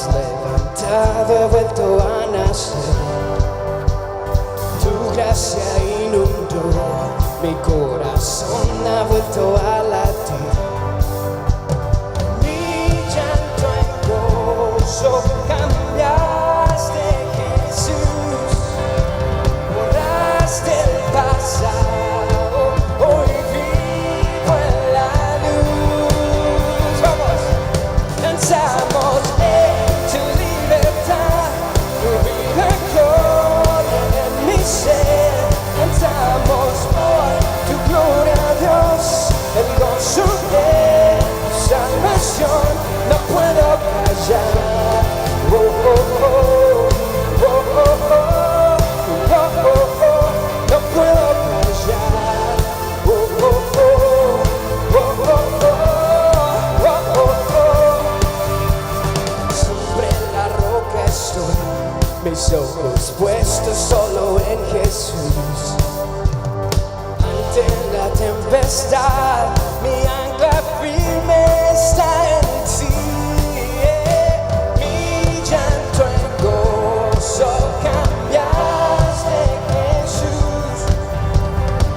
has levantado, he vuelto a nacer. Tu gracia inundó mi corazón, ha vuelto a latir. Mi llanto en gozo cambiaste, Jesús. Borraste el pasado, hoy vivo en la luz. Vamos, danzamos en tu libertad, tu vida corre en mi ser. Cantamos por tu gloria, Dios, el gozo de tu salvación. No puedo callar, oh, oh, oh, oh, oh, oh, oh, oh, oh. No puedo callar, oh, oh, oh, oh, oh, oh, oh, oh. Sobre la roca estoy, mis ojos puestos solo en Jesús. Ante la tempestad, mi ancla firme está en ti. Mi llanto en gozo cambiaste, Jesús.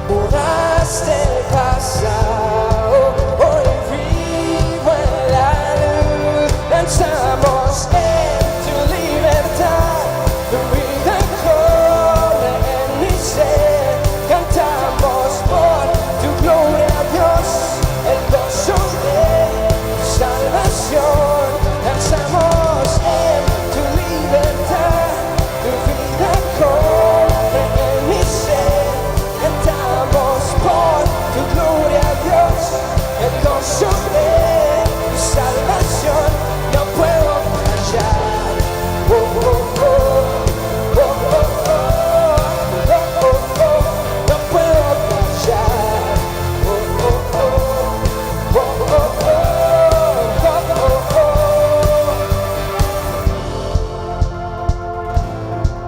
Borraste el pasado, hoy vivo en la luz. Danzamos en tu libertad, tu vida corre en mi ser. Cantamos por tu gloria, Dios, el gozo de tu salvación. Danzamos en tu libertad, tu vida corre en mi ser. Cantamos por tu gloria, Dios, el gozo de tu salvación. No puedo callar, oh, oh, oh, oh, oh, oh, oh, oh, oh. No puedo callar, oh, oh, oh, oh, oh, oh, oh, oh.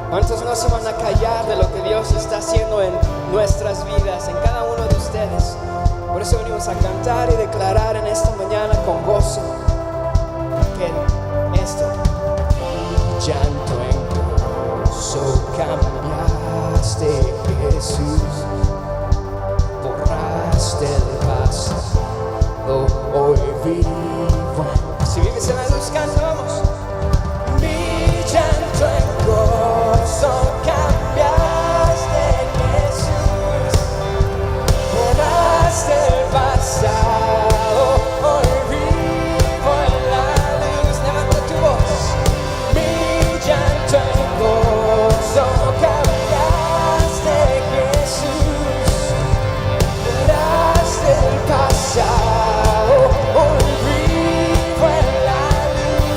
¿Cuántos no se van a callar de lo que Dios está haciendo en nuestras vidas, en cada uno de ustedes? Por eso venimos a cantar y declarar en esta mañana con gozo que esto, llanto en gozo cambiaste, Jesús. Borraste el pasado, hoy vivo. Si vives en la luz, cantamos. Mi llanto en gozo cambiaste, Jesús. Borraste el pasado, hoy vivo en la luz. Levanta tu voz. Mi llanto en gozo cambiaste, Jesús. Borraste el pasado, hoy vivo en la luz.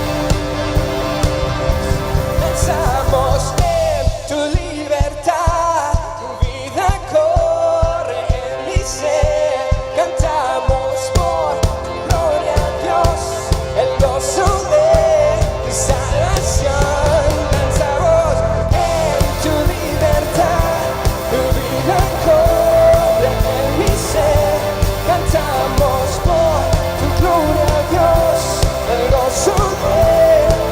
Pensamos en tu libertad, tu vida corre en mi ser. Cantamos por tu gloria, Dios, el gozo de tu salvación. Danzamos en tu libertad, tu vida corre en mi ser. Cantamos por tu gloria, Dios, el gozo de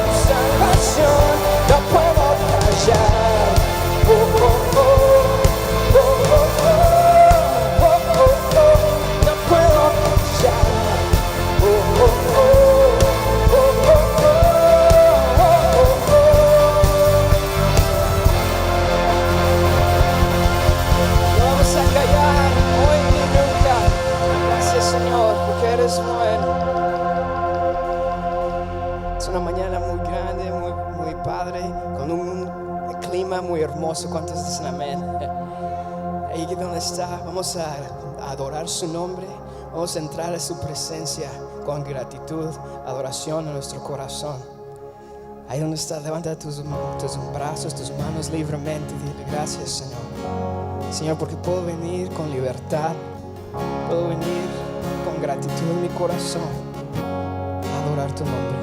tu salvación. No puedo callar, oh, oh, oh, oh, oh, oh, oh, oh, oh. No puedo callar, oh, oh, oh, oh, oh, oh, oh, oh. No vamos a callar hoy ni nunca. Gracias, Señor, porque eres bueno. Es una mañana muy grande, muy padre, con un clima muy hermoso. ¿Cuántos dicen amén? Ahí donde está, vamos a adorar su nombre. Vamos a entrar a su presencia con gratitud, adoración en nuestro corazón. Ahí donde está, levanta tus brazos, tus manos libremente. Dile gracias, Señor. Señor, porque puedo venir con libertad, puedo venir con gratitud en mi corazón a adorar tu nombre.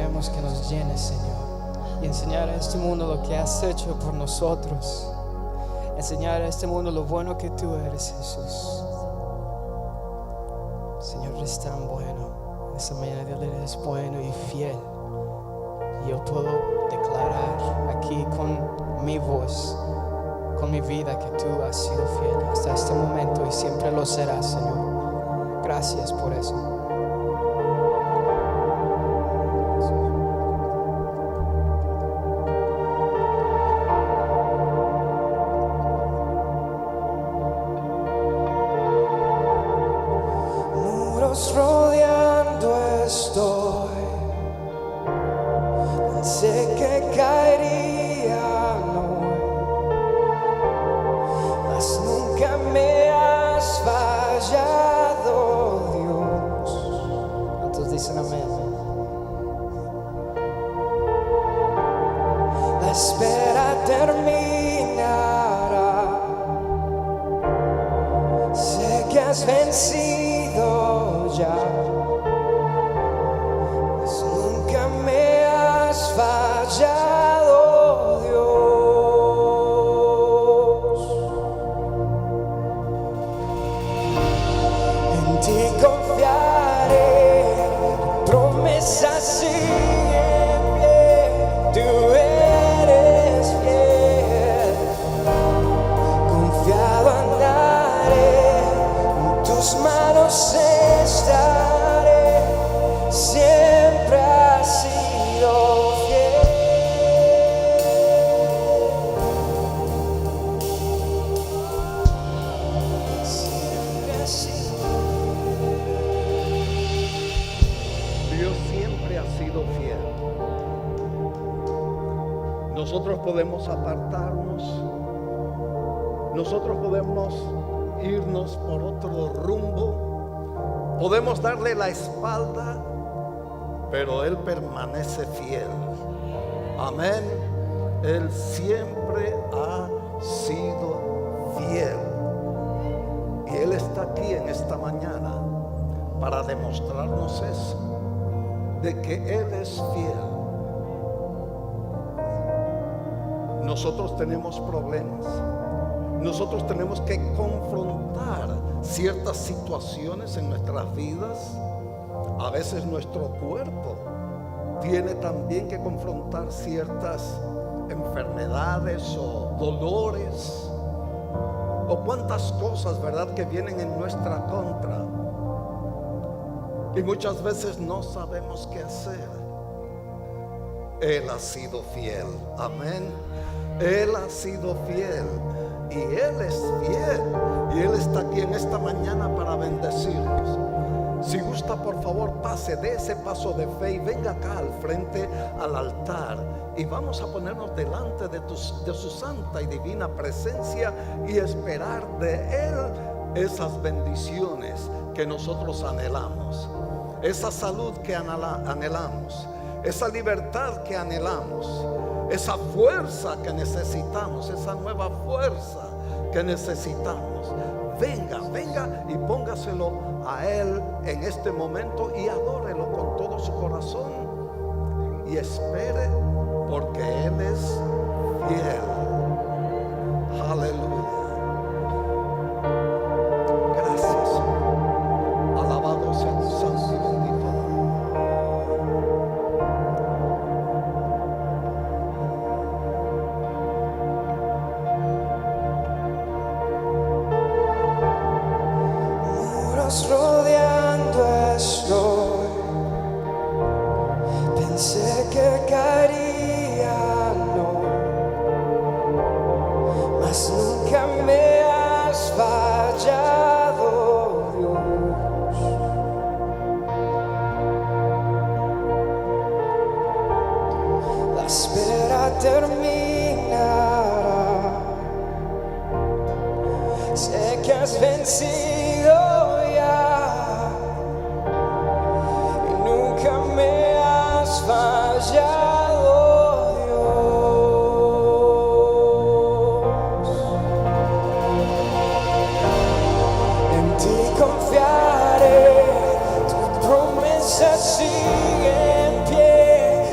queremos que nos llenes, Señor, y enseñar a este mundo lo que has hecho por nosotros. Enseñar a este mundo lo bueno que tú eres, Jesús. Señor, eres tan bueno. En esta mañana Dios, eres bueno y fiel. Y yo puedo declarar aquí con mi voz, con mi vida, que tú has sido fiel hasta este momento y siempre lo serás, Señor. Gracias por eso. Rodeando estoy, sé que caería, no, mas nunca me has fallado, Dios. ¿Cuántos dicen amén? La espera terminará, sé que has vencido ya, pues nunca me has fallado, Dios. En ti confiaré, promesas siguen pie, tú eres fiel, confiado andaré, en tus manos estaré, siempre has sido fiel. Siempre has sido. Dios siempre ha sido fiel. Nosotros podemos apartarnos, nosotros podemos irnos por otro rumbo, podemos darle la espalda, pero Él permanece fiel. Amén. Él siempre ha sido fiel. Y Él está aquí en esta mañana para demostrarnos eso, de que Él es fiel. Nosotros tenemos problemas. Nosotros tenemos que confrontar ciertas situaciones en nuestras vidas. A veces nuestro cuerpo tiene también que confrontar ciertas enfermedades o dolores o cuantas cosas, ¿verdad?, que vienen en nuestra contra. Y muchas veces no sabemos qué hacer. Él ha sido fiel. Amén. Él ha sido fiel. Y Él es fiel. Y Él está aquí en esta mañana para bendecirnos. Si gusta, por favor, pase, dé ese paso de fe y venga acá al frente, al altar. Y vamos a ponernos delante de su santa y divina presencia y esperar de Él esas bendiciones que nosotros anhelamos. Esa salud que anhelamos. Esa libertad que anhelamos. Esa fuerza que necesitamos, esa nueva fuerza que necesitamos. Venga, venga y póngaselo a Él en este momento y adórelo con todo su corazón y espere, porque Él es fiel. Aleluya. Gracias, Señor. Alabado sea tu santo y bendito nombre. Rodeando estoy, pensé que caería, no, mas nunca me has fallado, Dios. La espera terminará, sé que has vencido y nunca me has fallado, Dios. En ti confiaré, tu promesa sigue en pie,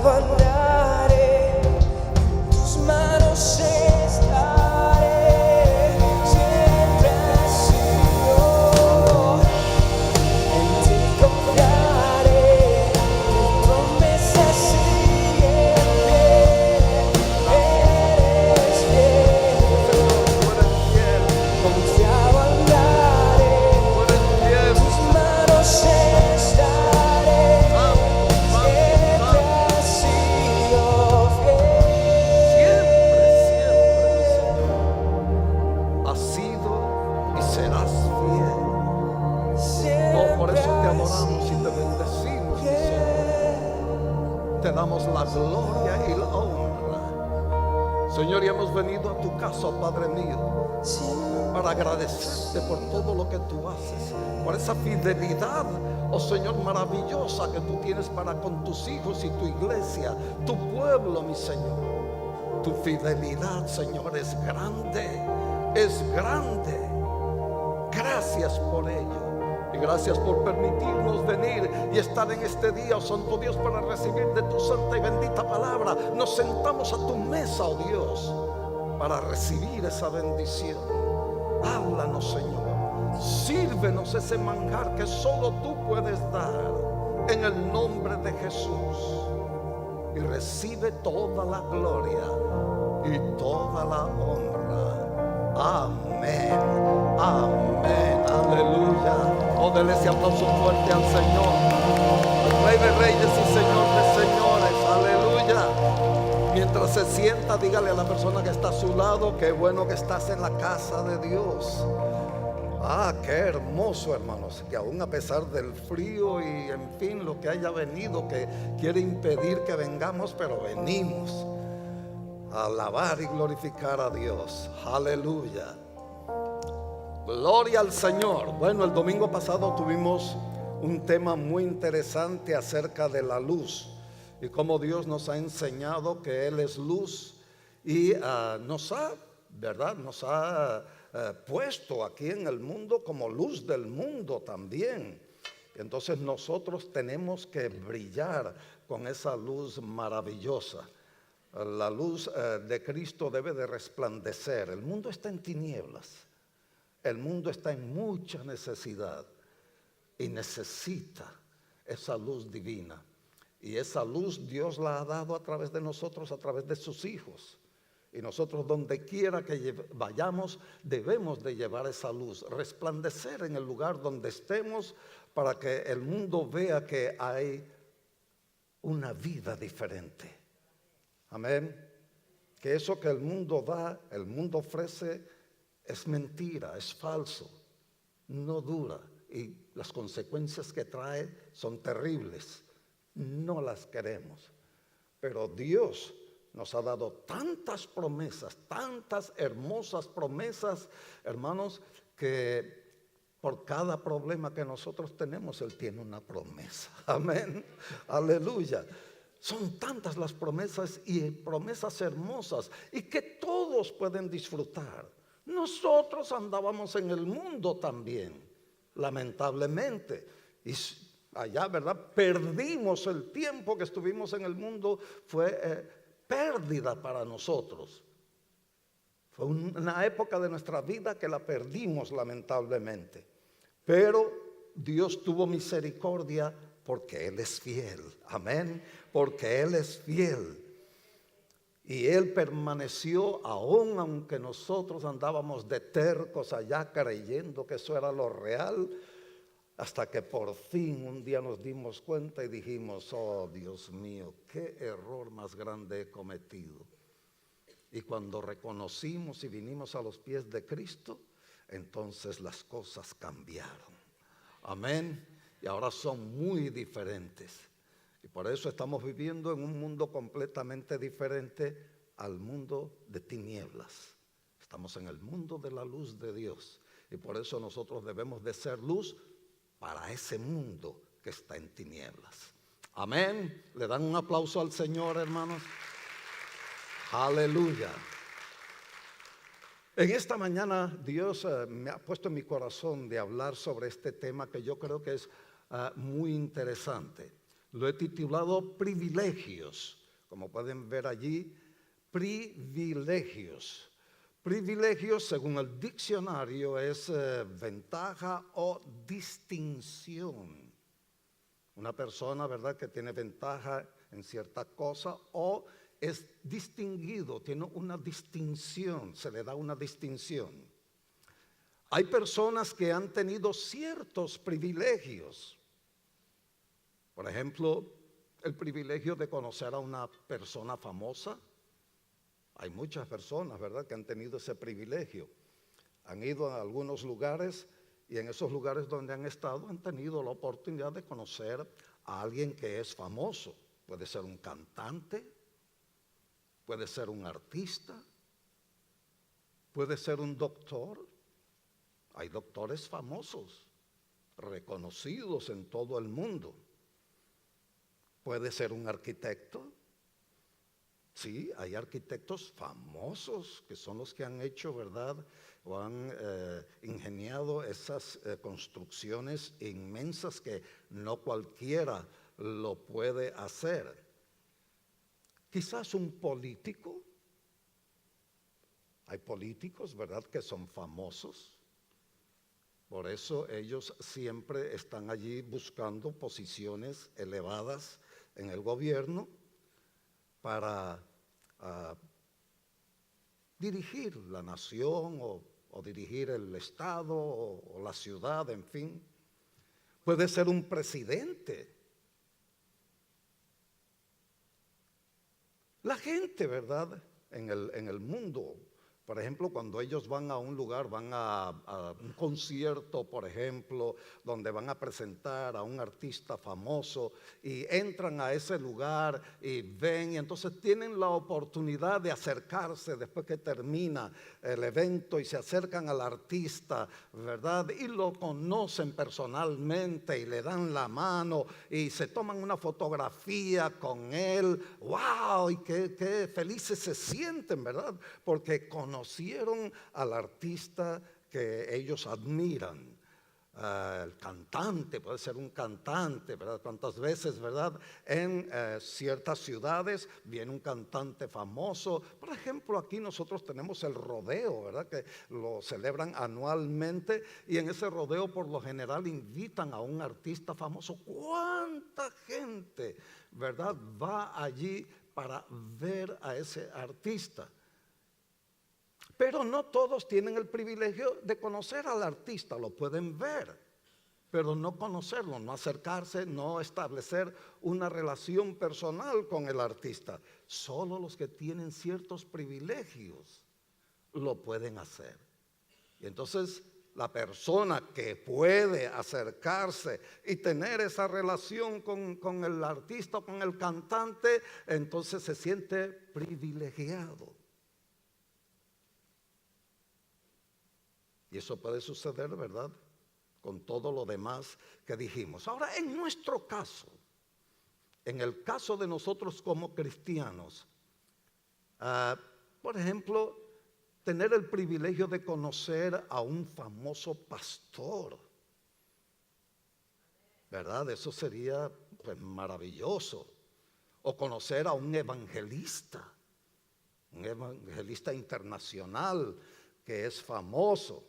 Confiado andaré, tus manos estaré, siempre has sido, en ti confiaré, tus promesas siguen bien, eres fiel. Confiado andaré, tus manos estaré, siempre has sido fiel. Has sido y serás fiel. Oh, por eso te adoramos y te bendecimos, mi Señor. Te damos la gloria y la honra. Señor, y hemos venido a tu casa, Padre mío, para agradecerte por todo lo que tú haces, por esa fidelidad, oh Señor, maravillosa que tú tienes para con tus hijos y tu iglesia, tu pueblo, mi Señor. Tu fidelidad, Señor, es grande, es grande. Gracias por ello. Y gracias por permitirnos venir y estar en este día, oh Santo Dios, para recibir de tu santa y bendita palabra. Nos sentamos a tu mesa, oh Dios, para recibir esa bendición. Háblanos, Señor. Sírvenos ese manjar que solo tú puedes dar, en el nombre de Jesús. Y recibe toda la gloria y toda la honra. Amén, amén, aleluya. Oh, dele ese aplauso fuerte al Señor, el Rey de Reyes y Señor de Señores, aleluya. Mientras se sienta, dígale a la persona que está a su lado: qué bueno que estás en la casa de Dios. Ah, qué hermoso, hermanos, que aún a pesar del frío y en fin lo que haya venido que quiere impedir que vengamos, pero venimos a alabar y glorificar a Dios. Aleluya. Gloria al Señor. Bueno, el domingo pasado tuvimos un tema muy interesante acerca de la luz y cómo Dios nos ha enseñado que Él es luz y nos ha puesto aquí en el mundo como luz del mundo también. Entonces nosotros tenemos que brillar con esa luz maravillosa. La luz de Cristo debe de resplandecer. El mundo está en tinieblas. El mundo está en mucha necesidad y necesita esa luz divina. Y esa luz Dios la ha dado a través de nosotros, a través de sus hijos. Y nosotros donde quiera que vayamos debemos de llevar esa luz, resplandecer en el lugar donde estemos para que el mundo vea que hay una vida diferente. Amén. Que eso que el mundo da, el mundo ofrece, es mentira, es falso, no dura y las consecuencias que trae son terribles. No las queremos. Pero Dios nos ha dado tantas promesas, tantas hermosas promesas, hermanos, que por cada problema que nosotros tenemos, Él tiene una promesa. Amén. Aleluya. Son tantas las promesas y promesas hermosas y que todos pueden disfrutar. Nosotros andábamos en el mundo también, lamentablemente. Y allá, ¿verdad? Perdimos el tiempo que estuvimos en el mundo, fue pérdida para nosotros. Fue una época de nuestra vida que la perdimos lamentablemente. Pero Dios tuvo misericordia porque Él es fiel. Amén. Porque Él es fiel. Y Él permaneció aún aunque nosotros andábamos de tercos allá creyendo que eso era lo real. Hasta que por fin un día nos dimos cuenta y dijimos: oh Dios mío, qué error más grande he cometido. Y cuando reconocimos y vinimos a los pies de Cristo, entonces las cosas cambiaron. Amén. Y ahora son muy diferentes. Y por eso estamos viviendo en un mundo completamente diferente al mundo de tinieblas. Estamos en el mundo de la luz de Dios. Y por eso nosotros debemos de ser luz para ese mundo que está en tinieblas. Amén. Le dan un aplauso al Señor, hermanos. Aleluya. En esta mañana Dios me ha puesto en mi corazón de hablar sobre este tema que yo creo que es muy interesante. Lo he titulado Privilegios. Como pueden ver allí, privilegios. Privilegios, según el diccionario, es ventaja o distinción. Una persona, ¿verdad?, que tiene ventaja en cierta cosa o es distinguido, tiene una distinción, se le da una distinción. Hay personas que han tenido ciertos privilegios. Por ejemplo, el privilegio de conocer a una persona famosa. Hay muchas personas, ¿verdad?, que han tenido ese privilegio. Han ido a algunos lugares y en esos lugares donde han estado han tenido la oportunidad de conocer a alguien que es famoso. Puede ser un cantante, puede ser un artista, puede ser un doctor. Hay doctores famosos, reconocidos en todo el mundo. Puede ser un arquitecto. Sí, hay arquitectos famosos que son los que han hecho, ¿verdad?, o han ingeniado esas construcciones inmensas que no cualquiera lo puede hacer. Quizás un político. Hay políticos, ¿verdad?, que son famosos. Por eso ellos siempre están allí buscando posiciones elevadas en el gobierno para dirigir la nación o dirigir el estado o la ciudad, en fin. Puede ser un presidente. La gente, ¿verdad?, en el mundo, por ejemplo, cuando ellos van a un lugar, van a un concierto, por ejemplo, donde van a presentar a un artista famoso y entran a ese lugar y ven, y entonces tienen la oportunidad de acercarse después que termina el evento y se acercan al artista, ¿verdad? Y lo conocen personalmente y le dan la mano y se toman una fotografía con él. ¡Wow! Y qué felices se sienten, ¿verdad? Porque conocieron al artista que ellos admiran. El cantante, puede ser un cantante, ¿verdad? Cuántas veces, ¿verdad?, en ciertas ciudades viene un cantante famoso. Por ejemplo, aquí nosotros tenemos el rodeo, ¿verdad?, que lo celebran anualmente, y en ese rodeo por lo general invitan a un artista famoso. ¿Cuánta gente, ¿verdad?, va allí para ver a ese artista? Pero no todos tienen el privilegio de conocer al artista, lo pueden ver, pero no conocerlo, no acercarse, no establecer una relación personal con el artista. Solo los que tienen ciertos privilegios lo pueden hacer. Y entonces la persona que puede acercarse y tener esa relación con el artista, con el cantante, entonces se siente privilegiado. Y eso puede suceder, ¿verdad?, con todo lo demás que dijimos. Ahora, en nuestro caso, en el caso de nosotros como cristianos, por ejemplo, tener el privilegio de conocer a un famoso pastor, ¿verdad? Eso sería, pues, maravilloso. O conocer a un evangelista internacional que es famoso.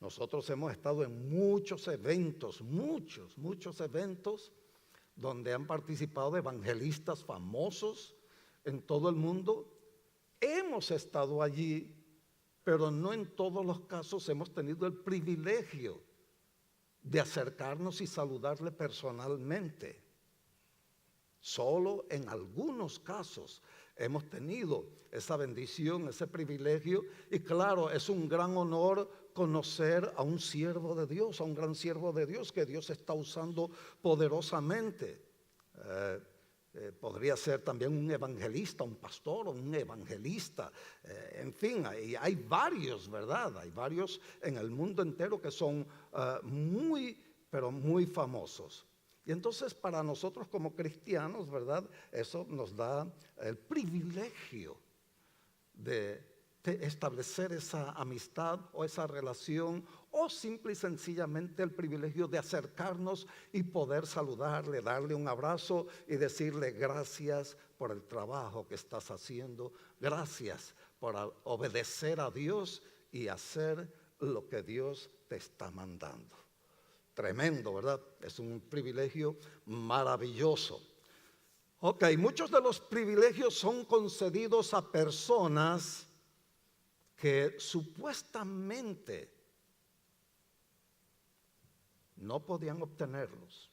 Nosotros hemos estado en muchos eventos, muchos eventos donde han participado evangelistas famosos en todo el mundo. Hemos estado allí, pero no en todos los casos hemos tenido el privilegio de acercarnos y saludarle personalmente. Solo en algunos casos hemos tenido esa bendición, ese privilegio, y claro, es un gran honor conocer a un siervo de Dios, a un gran siervo de Dios que Dios está usando poderosamente. Podría ser también un evangelista, un pastor o un evangelista. En fin, hay varios, ¿verdad? Hay varios en el mundo entero que son pero muy famosos. Y entonces para nosotros como cristianos, ¿verdad?, eso nos da el privilegio de establecer esa amistad o esa relación, o simple y sencillamente el privilegio de acercarnos y poder saludarle, darle un abrazo y decirle gracias por el trabajo que estás haciendo, gracias por obedecer a Dios y hacer lo que Dios te está mandando. Tremendo, ¿verdad? Es un privilegio maravilloso. Ok, muchos de los privilegios son concedidos a personas que supuestamente no podían obtenerlos.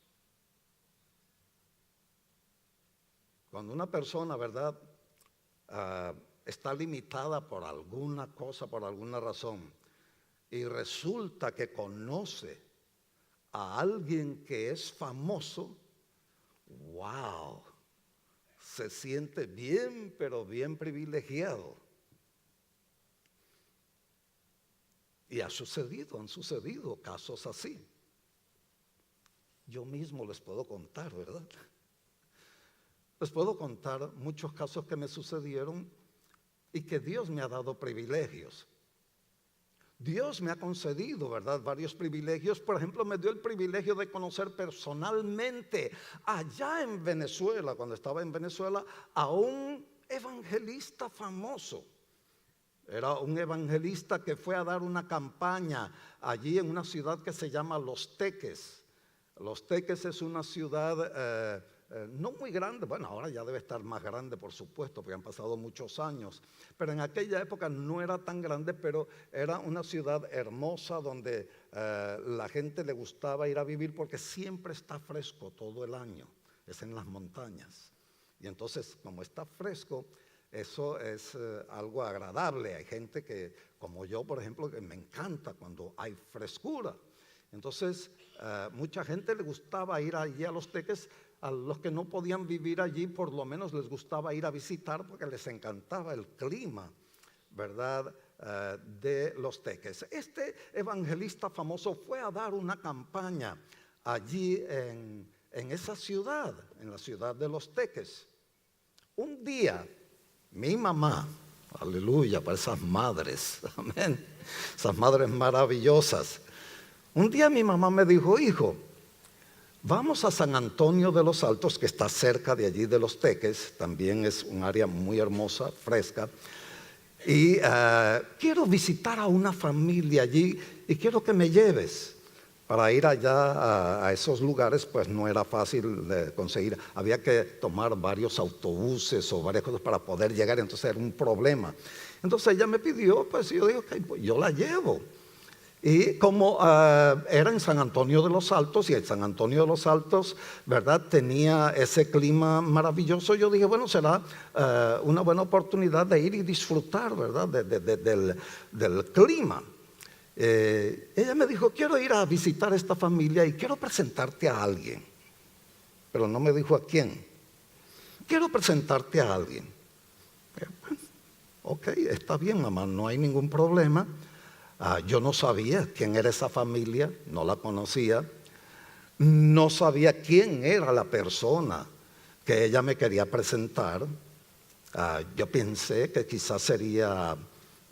Cuando una persona, ¿verdad?, está limitada por alguna cosa, por alguna razón, y resulta que conoce a alguien que es famoso, wow, se siente bien, pero bien privilegiado. Y han sucedido casos así. Yo mismo les puedo contar, ¿verdad? Les puedo contar muchos casos que me sucedieron y que Dios me ha dado privilegios. Dios me ha concedido, ¿verdad?, varios privilegios. Por ejemplo, me dio el privilegio de conocer personalmente allá en Venezuela, cuando estaba en Venezuela, a un evangelista famoso. Era un evangelista que fue a dar una campaña allí en una ciudad que se llama Los Teques. Los Teques es una ciudad no muy grande, bueno, ahora ya debe estar más grande, por supuesto, porque han pasado muchos años, pero en aquella época no era tan grande, pero era una ciudad hermosa donde la gente le gustaba ir a vivir porque siempre está fresco todo el año, es en las montañas. Y entonces, como está fresco, eso es algo agradable. Hay gente que, como yo, por ejemplo, que me encanta cuando hay frescura. Entonces, mucha gente le gustaba ir allí a Los Teques. A los que no podían vivir allí, por lo menos les gustaba ir a visitar porque les encantaba el clima, ¿verdad?, de Los Teques. Este evangelista famoso fue a dar una campaña allí en esa ciudad, en la ciudad de Los Teques. Un día, mi mamá, aleluya, para esas madres, amén, esas madres maravillosas. Un día mi mamá me dijo: hijo, vamos a San Antonio de los Altos, que está cerca de allí de Los Teques, también es un área muy hermosa, fresca, y quiero visitar a una familia allí y quiero que me lleves. Para ir allá a esos lugares, pues no era fácil de conseguir, había que tomar varios autobuses o varias cosas para poder llegar, entonces era un problema. Entonces ella me pidió, pues yo digo, okay, pues yo la llevo. Y como era en San Antonio de los Altos, y en San Antonio de los Altos, ¿verdad?, tenía ese clima maravilloso, yo dije, bueno, será una buena oportunidad de ir y disfrutar, ¿verdad?, del clima. Ella me dijo: quiero ir a visitar a esta familia y quiero presentarte a alguien. Pero no me dijo a quién. Quiero presentarte a alguien. Ok, está bien, mamá, no hay ningún problema. Yo no sabía quién era esa familia, no la conocía, no sabía quién era la persona que ella me quería presentar. Yo pensé que quizás sería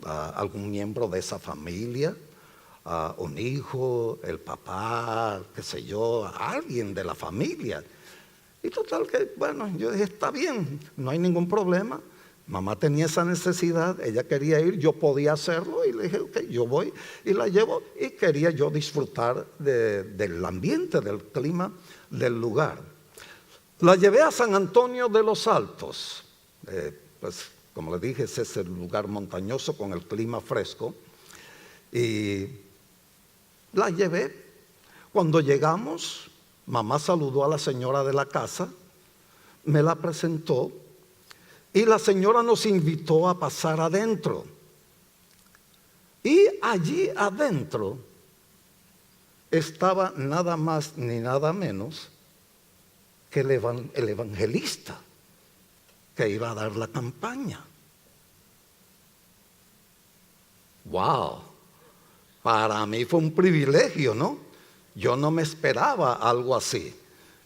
algún miembro de esa familia, un hijo, el papá, qué sé yo, alguien de la familia. Y total que, bueno, yo dije, está bien, no hay ningún problema. Mamá tenía esa necesidad, ella quería ir, yo podía hacerlo y le dije, ok, yo voy y la llevo, y quería yo disfrutar del ambiente, del clima del lugar. La llevé a San Antonio de los Altos, pues como le dije, ese es el lugar montañoso con el clima fresco, y la llevé. Cuando llegamos, mamá saludó a la señora de la casa, me la presentó, y la señora nos invitó a pasar adentro. Y allí adentro estaba nada más ni nada menos que el evangelista que iba a dar la campaña. ¡Wow! Para mí fue un privilegio, ¿no? Yo no me esperaba algo así.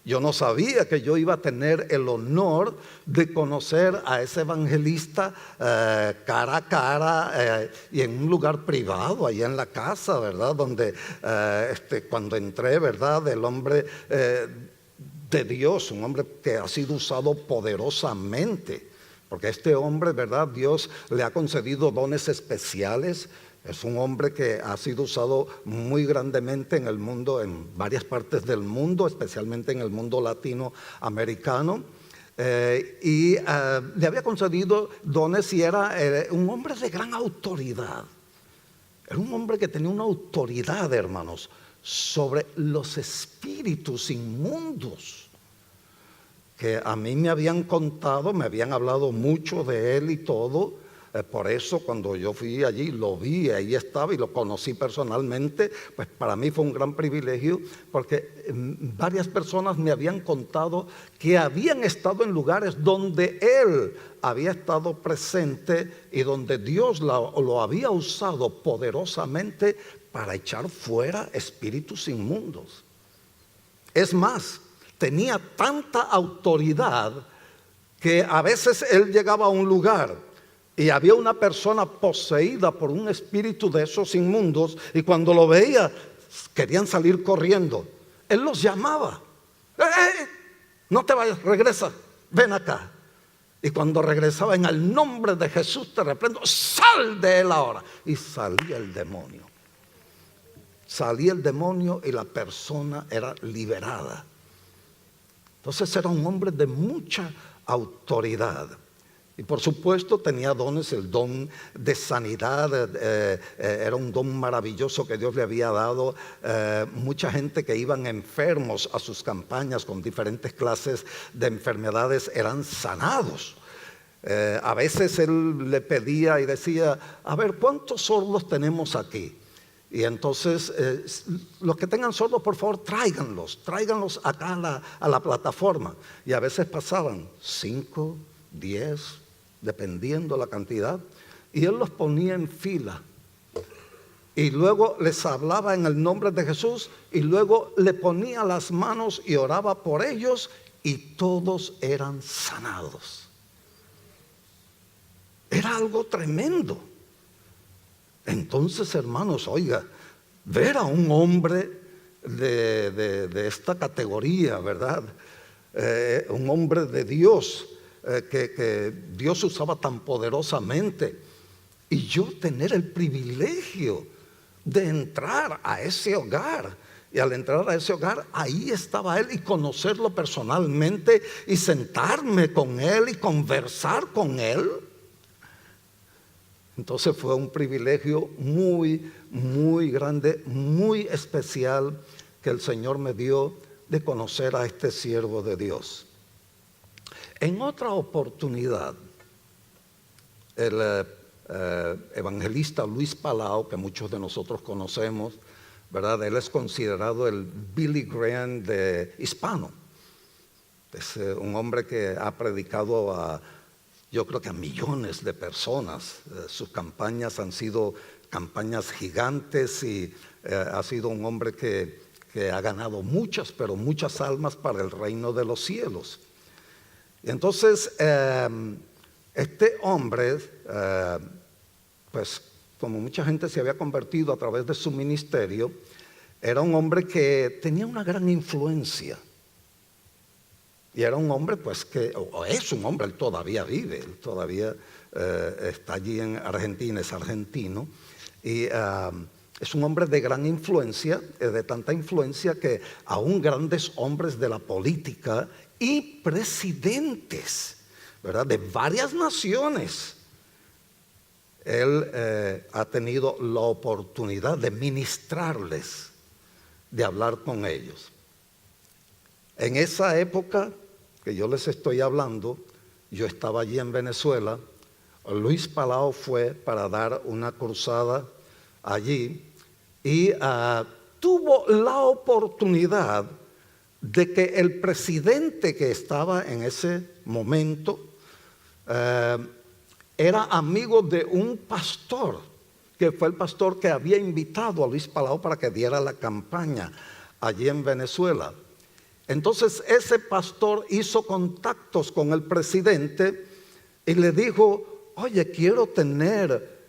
Yo no sabía que yo iba a tener el honor de conocer a ese evangelista cara a cara y en un lugar privado, allá en la casa, ¿verdad? Donde cuando entré, ¿verdad? El hombre de Dios, un hombre que ha sido usado poderosamente. Porque este hombre, ¿verdad? Dios le ha concedido dones especiales. Es un hombre que ha sido usado muy grandemente en el mundo, en varias partes del mundo, especialmente en el mundo latinoamericano. Y le había concedido dones y era un hombre de gran autoridad. Era un hombre que tenía una autoridad, hermanos, sobre los espíritus inmundos. Que a mí me habían contado, me habían hablado mucho de él y todo. Por eso cuando yo fui allí, lo vi, ahí estaba y lo conocí personalmente, pues para mí fue un gran privilegio porque varias personas me habían contado que habían estado en lugares donde él había estado presente y donde Dios lo había usado poderosamente para echar fuera espíritus inmundos. Es más, tenía tanta autoridad que a veces él llegaba a un lugar y había una persona poseída por un espíritu de esos inmundos y cuando lo veía querían salir corriendo. Él los llamaba. No te vayas, regresa, ven acá. Y cuando regresaba, en el nombre de Jesús te reprendo, sal de él ahora. Y salía el demonio. Salía el demonio y la persona era liberada. Entonces era un hombre de mucha autoridad. Y por supuesto tenía dones, el don de sanidad, era un don maravilloso que Dios le había dado. Mucha gente que iban enfermos a sus campañas con diferentes clases de enfermedades eran sanados. A veces él le pedía y decía, a ver, ¿cuántos sordos tenemos aquí? Y entonces, los que tengan sordos, por favor, tráiganlos acá a la plataforma. Y a veces pasaban 5, 10, dependiendo la cantidad, y él los ponía en fila. Y luego les hablaba en el nombre de Jesús, y luego le ponía las manos y oraba por ellos, y todos eran sanados. Era algo tremendo. Entonces, hermanos, oiga, ver a un hombre de esta categoría, ¿verdad? Un hombre de Dios, que Dios usaba tan poderosamente, y yo tener el privilegio de entrar a ese hogar. Y al entrar a ese hogar, ahí estaba él y conocerlo personalmente y sentarme con él y conversar con él. Entonces fue un privilegio muy, muy grande, muy especial que el Señor me dio de conocer a este siervo de Dios. En otra oportunidad, el evangelista Luis Palau, que muchos de nosotros conocemos, ¿verdad? Él es considerado el Billy Graham hispano. Es un hombre que ha predicado yo creo que a millones de personas. Sus campañas han sido campañas gigantes y ha sido un hombre que ha ganado muchas, pero muchas almas para el reino de los cielos. Y entonces, este hombre, pues como mucha gente se había convertido a través de su ministerio, era un hombre que tenía una gran influencia. Y era un hombre, pues o es un hombre, él todavía vive, él todavía está allí en Argentina, es argentino. Y es un hombre de gran influencia, de tanta influencia que aún grandes hombres de la política y presidentes, ¿verdad?, de varias naciones, él ha tenido la oportunidad de ministrarles, de hablar con ellos. En esa época que yo les estoy hablando, yo estaba allí en Venezuela. Luis Palau fue para dar una cruzada allí y tuvo la oportunidad de que el presidente que estaba en ese momento era amigo de un pastor, que fue el pastor que había invitado a Luis Palau para que diera la campaña allí en Venezuela. Entonces ese pastor hizo contactos con el presidente y le dijo: oye, quiero tener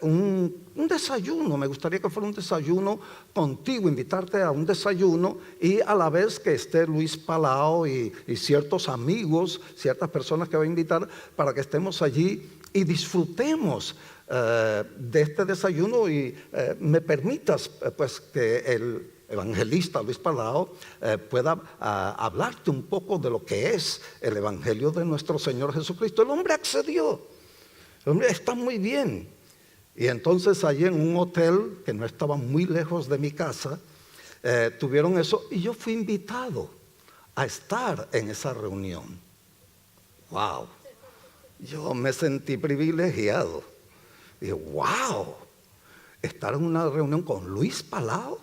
un desayuno, me gustaría que fuera un desayuno contigo, invitarte a un desayuno, y a la vez que esté Luis Palau y ciertos amigos, ciertas personas que va a invitar, para que estemos allí y disfrutemos de este desayuno, y me permitas pues que el evangelista Luis Palau pueda hablarte un poco de lo que es el evangelio de nuestro Señor Jesucristo. El hombre accedió. El hombre: está muy bien. Y entonces allí en un hotel que no estaba muy lejos de mi casa, tuvieron eso, y yo fui invitado a estar en esa reunión. ¡Wow! Yo me sentí privilegiado. Dije: ¡wow! Estar en una reunión con Luis Palau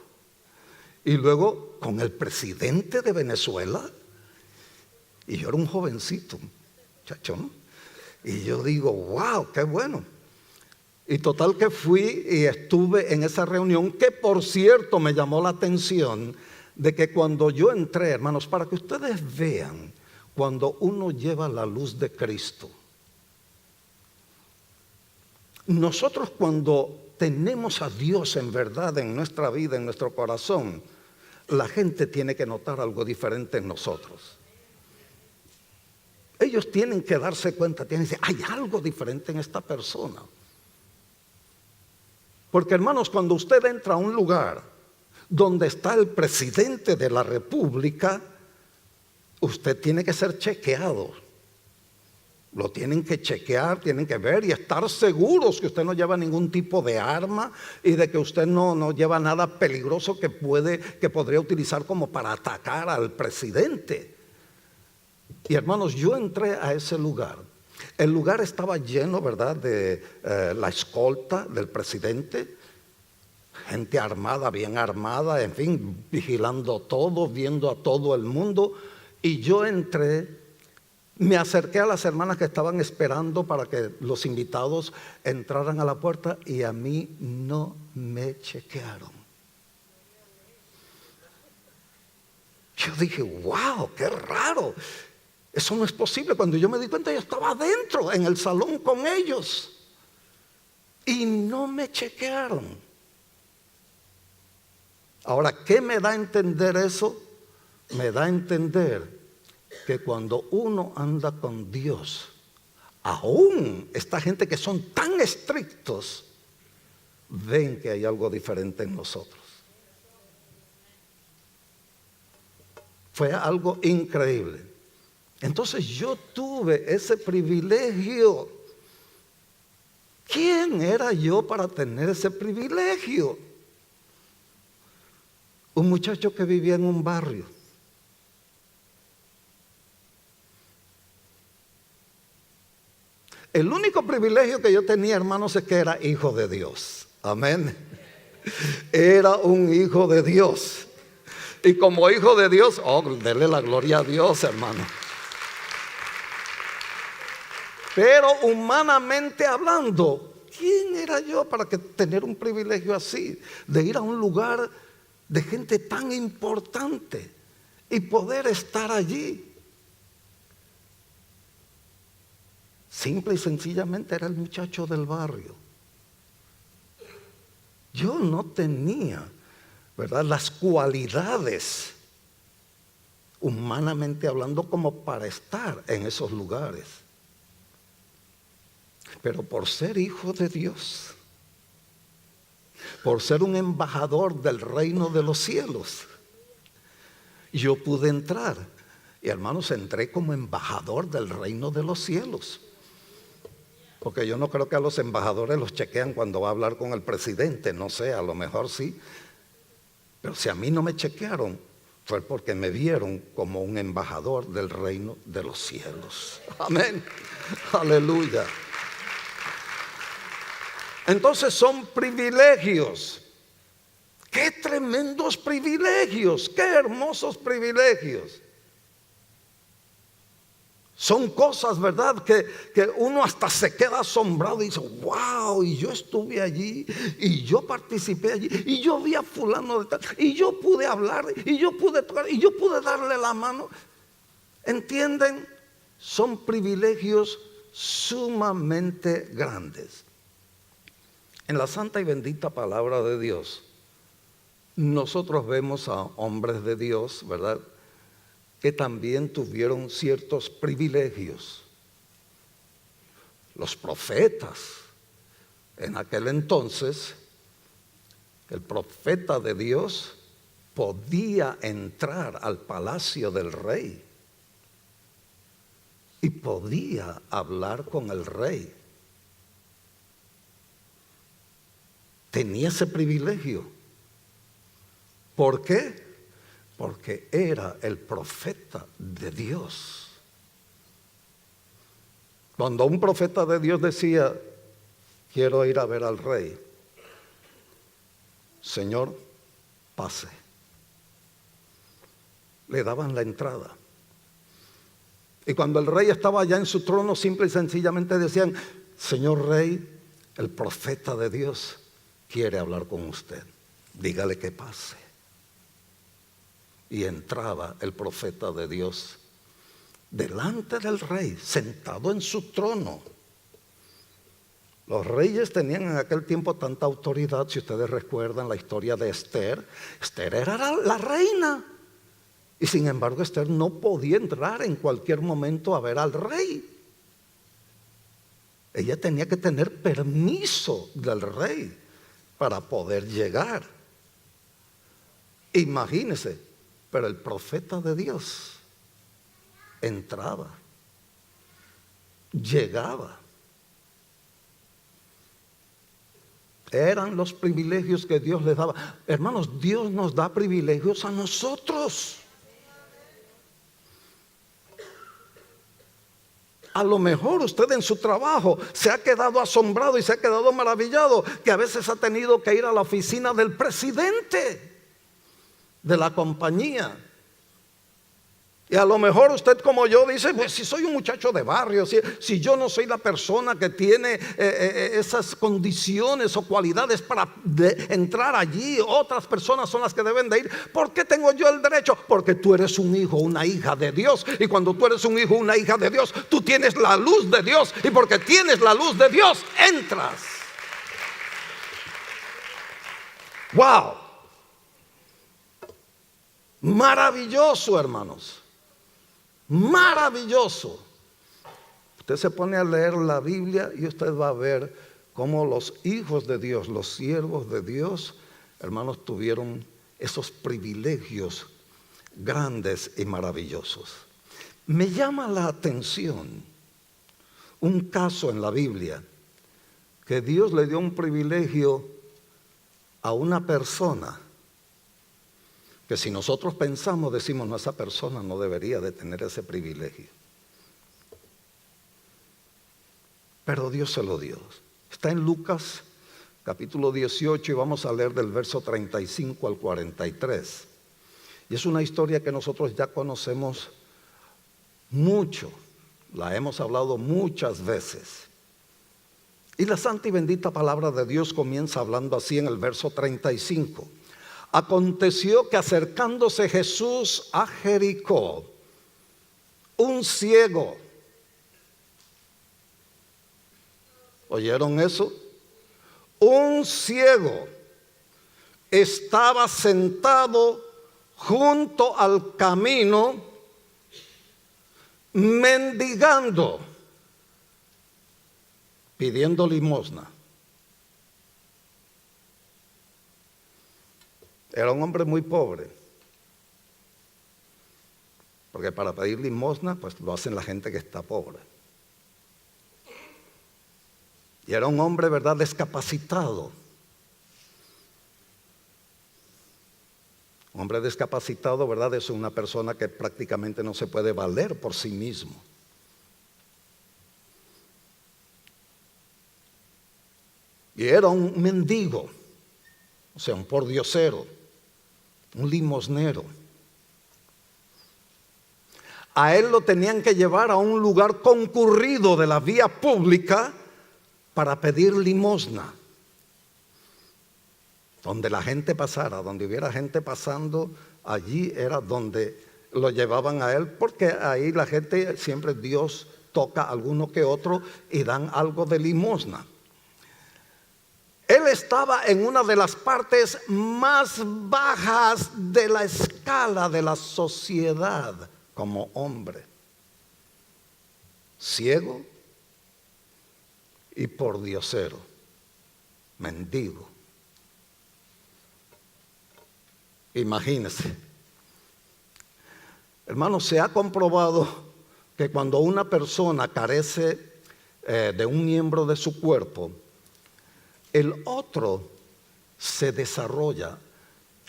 y luego con el presidente de Venezuela. Y yo era un jovencito, muchacho, ¿no? Y yo digo: ¡wow! ¡Qué bueno! Y total que fui y estuve en esa reunión, que por cierto me llamó la atención de que cuando yo entré, hermanos, para que ustedes vean, cuando uno lleva la luz de Cristo, nosotros cuando tenemos a Dios en verdad en nuestra vida, en nuestro corazón, la gente tiene que notar algo diferente en nosotros. Ellos tienen que darse cuenta, tienen que decir: hay algo diferente en esta persona. Porque, hermanos, cuando usted entra a un lugar donde está el presidente de la República, usted tiene que ser chequeado. Lo tienen que chequear, tienen que ver y estar seguros que usted no lleva ningún tipo de arma y de que usted no lleva nada peligroso que podría utilizar como para atacar al presidente. Y, hermanos, yo entré a ese lugar. El lugar estaba lleno, ¿verdad?, de la escolta del presidente, gente armada, bien armada, en fin, vigilando todo, viendo a todo el mundo. Y yo entré, me acerqué a las hermanas que estaban esperando para que los invitados entraran a la puerta, y a mí no me chequearon. Yo dije: wow, qué raro. Eso no es posible. Cuando yo me di cuenta, yo estaba adentro en el salón con ellos y no me chequearon. Ahora, ¿qué me da a entender eso? Me da a entender que cuando uno anda con Dios, aún esta gente que son tan estrictos, ven que hay algo diferente en nosotros. Fue algo increíble. Entonces yo tuve ese privilegio. ¿Quién era yo para tener ese privilegio? Un muchacho que vivía en un barrio. El único privilegio que yo tenía, hermanos, es que era hijo de Dios. Amén. Era un hijo de Dios. Y como hijo de Dios, denle la gloria a Dios, hermano. Pero humanamente hablando, ¿quién era yo para tener un privilegio así? De ir a un lugar de gente tan importante y poder estar allí. Simple y sencillamente era el muchacho del barrio. Yo no tenía, ¿verdad?, las cualidades, humanamente hablando, como para estar en esos lugares. Pero por ser hijo de Dios, por ser un embajador del reino de los cielos, yo pude entrar. Y, hermanos, entré como embajador del reino de los cielos. Porque yo no creo que a los embajadores los chequean cuando va a hablar con el presidente. No sé, a lo mejor sí. Pero si a mí no me chequearon, fue porque me vieron como un embajador del reino de los cielos. Amén. Aleluya. Entonces son privilegios. ¡Qué tremendos privilegios! ¡Qué hermosos privilegios! Son cosas, ¿verdad? Que uno hasta se queda asombrado y dice, wow, y yo estuve allí, y yo participé allí, y yo vi a fulano de tal, y yo pude hablar, y yo pude tocar, y yo pude darle la mano. ¿Entienden? Son privilegios sumamente grandes. En la santa y bendita palabra de Dios, nosotros vemos a hombres de Dios, ¿verdad?, que también tuvieron ciertos privilegios. Los profetas, en aquel entonces, el profeta de Dios podía entrar al palacio del rey y podía hablar con el rey. Tenía ese privilegio. ¿Por qué? Porque era el profeta de Dios. Cuando un profeta de Dios decía, quiero ir a ver al rey, Señor, pase, le daban la entrada. Y cuando el rey estaba allá en su trono, simple y sencillamente decían, Señor rey, el profeta de Dios quiere hablar con usted, dígale que pase. Y entraba el profeta de Dios delante del rey, sentado en su trono. Los reyes tenían en aquel tiempo tanta autoridad. Si ustedes recuerdan la historia de Esther, Esther era la reina. Y sin embargo Esther no podía entrar en cualquier momento a ver al rey. Ella tenía que tener permiso del rey para poder llegar. Imagínense. Pero el profeta de Dios entraba, llegaba. Eran los privilegios que Dios les daba. Hermanos, Dios nos da privilegios a nosotros. A lo mejor usted en su trabajo se ha quedado asombrado y se ha quedado maravillado que a veces ha tenido que ir a la oficina del presidente de la compañía. Y a lo mejor usted como yo dice, pues si soy un muchacho de barrio, si yo no soy la persona que tiene esas condiciones o cualidades para entrar allí, otras personas son las que deben de ir. ¿Por qué tengo yo el derecho? Porque tú eres un hijo, una hija de Dios. Y cuando tú eres un hijo, una hija de Dios, tú tienes la luz de Dios. Y porque tienes la luz de Dios, entras. ¡Wow! Maravilloso, hermanos. Maravilloso. Usted se pone a leer la Biblia y usted va a ver cómo los hijos de Dios, los siervos de Dios, hermanos, tuvieron esos privilegios grandes y maravillosos. Me llama la atención un caso en la Biblia que Dios le dio un privilegio a una persona que si nosotros pensamos, decimos, no, esa persona no debería de tener ese privilegio. Pero Dios se lo dio. Está en Lucas capítulo 18 y vamos a leer del verso 35 al 43. Y es una historia que nosotros ya conocemos mucho, la hemos hablado muchas veces. Y la santa y bendita palabra de Dios comienza hablando así en el verso 35. Aconteció que acercándose Jesús a Jericó, un ciego, ¿oyeron eso? Un ciego estaba sentado junto al camino mendigando, pidiendo limosna. Era un hombre muy pobre, porque para pedir limosna pues lo hacen la gente que está pobre. Y era un hombre, ¿verdad?, descapacitado. Un hombre descapacitado, ¿verdad?, es una persona que prácticamente no se puede valer por sí mismo. Y era un mendigo, o sea, un pordiosero, un limosnero. a él lo tenían que llevar a un lugar concurrido de la vía pública para pedir limosna. Donde la gente pasara, donde hubiera gente pasando, allí era donde lo llevaban a él, porque ahí la gente, siempre Dios toca a alguno que otro y dan algo de limosna. Él estaba en una de las partes más bajas de la escala de la sociedad como hombre. Ciego y pordiosero, mendigo. Imagínense. Hermanos, se ha comprobado que cuando una persona carece de un miembro de su cuerpo, el otro se desarrolla,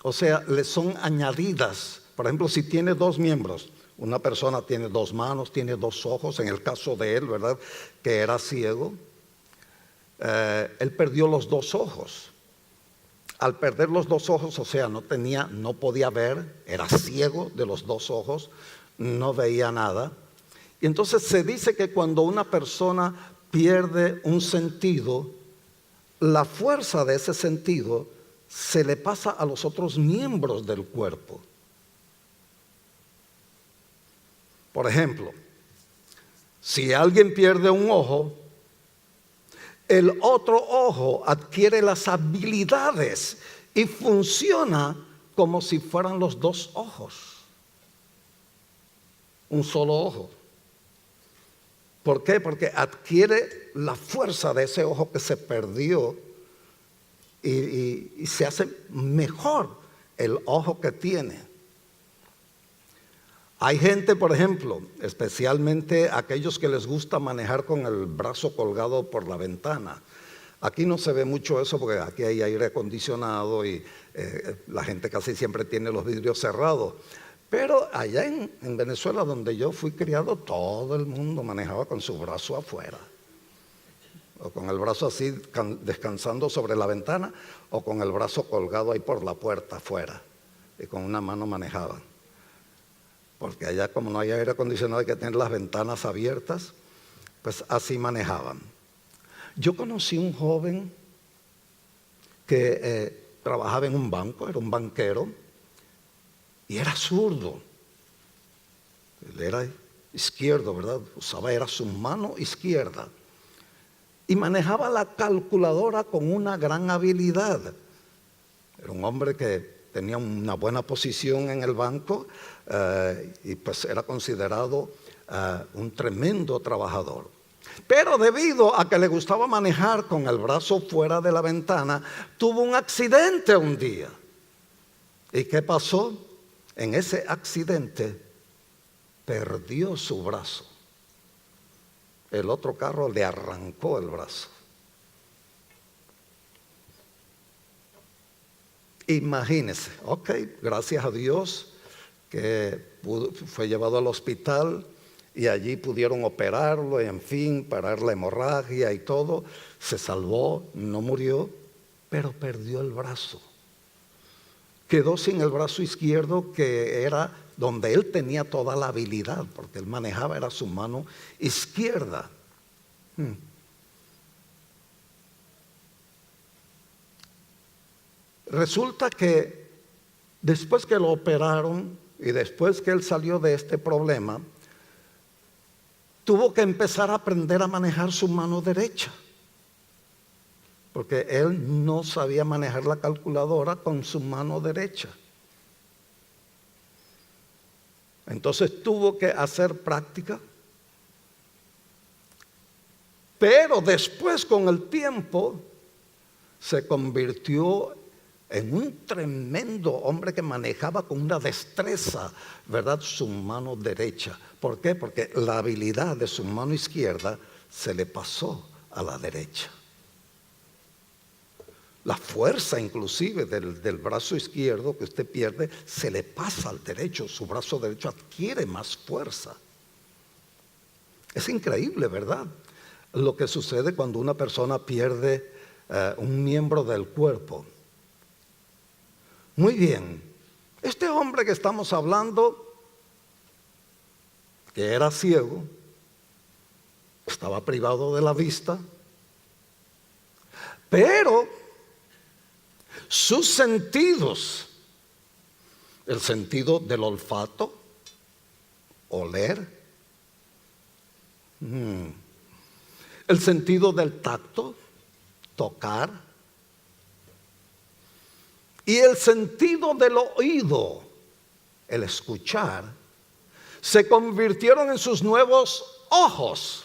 o sea, le son añadidas. Por ejemplo, si tiene dos miembros, una persona tiene dos manos, tiene dos ojos, en el caso de él, ¿verdad?, que era ciego, él perdió los dos ojos. Al perder los dos ojos, o sea, no podía ver, era ciego de los dos ojos, no veía nada. Y entonces se dice que cuando una persona pierde un sentido, la fuerza de ese sentido se le pasa a los otros miembros del cuerpo. Por ejemplo, si alguien pierde un ojo, el otro ojo adquiere las habilidades y funciona como si fueran los dos ojos. Un solo ojo. ¿Por qué? Porque adquiere la fuerza de ese ojo que se perdió y se hace mejor el ojo que tiene. Hay gente, por ejemplo, especialmente aquellos que les gusta manejar con el brazo colgado por la ventana. Aquí no se ve mucho eso porque aquí hay aire acondicionado y la gente casi siempre tiene los vidrios cerrados. Pero allá en Venezuela, donde yo fui criado, todo el mundo manejaba con su brazo afuera. O con el brazo así descansando sobre la ventana, o con el brazo colgado ahí por la puerta afuera. Y con una mano manejaban. Porque allá, como no hay aire acondicionado, hay que tener las ventanas abiertas, pues así manejaban. Yo conocí un joven que trabajaba en un banco, era un banquero, y era zurdo. Él era izquierdo, ¿verdad? Era su mano izquierda. Y manejaba la calculadora con una gran habilidad. Era un hombre que tenía una buena posición en el banco y pues era considerado un tremendo trabajador. Pero debido a que le gustaba manejar con el brazo fuera de la ventana, tuvo un accidente un día. ¿Y qué pasó? En ese accidente perdió su brazo. El otro carro le arrancó el brazo. Imagínese, ok, gracias a Dios que fue llevado al hospital y allí pudieron operarlo y en fin, parar la hemorragia y todo. Se salvó, no murió, pero perdió el brazo. Quedó sin el brazo izquierdo, que era donde él tenía toda la habilidad, porque él manejaba, era su mano izquierda. Resulta que después que lo operaron y después que él salió de este problema, tuvo que empezar a aprender a manejar su mano derecha, porque él no sabía manejar la calculadora con su mano derecha. Entonces tuvo que hacer práctica, pero después, con el tiempo, se convirtió en un tremendo hombre que manejaba con una destreza, ¿verdad?, su mano derecha. ¿Por qué? Porque la habilidad de su mano izquierda se le pasó a la derecha. La fuerza inclusive del brazo izquierdo que usted pierde se le pasa al derecho. Su brazo derecho adquiere más fuerza. Es increíble, ¿verdad?, lo que sucede cuando una persona pierde un miembro del cuerpo. Muy bien, este hombre que estamos hablando que era ciego, estaba privado de la vista, pero sus sentidos, el sentido del olfato, oler, el sentido del tacto, tocar, y el sentido del oído, el escuchar, se convirtieron en sus nuevos ojos.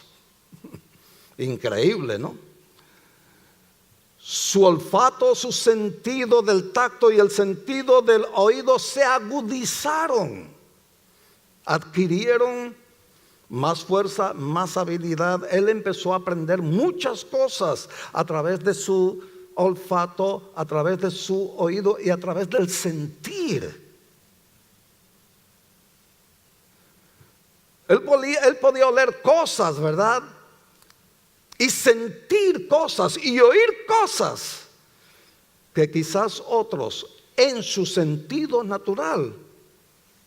Increíble, ¿no? Su olfato, su sentido del tacto y el sentido del oído se agudizaron, adquirieron más fuerza, más habilidad. Él empezó a aprender muchas cosas a través de su olfato, a través de su oído y a través del sentir. Él podía oler cosas, ¿verdad? Y sentir cosas y oír cosas que quizás otros en su sentido natural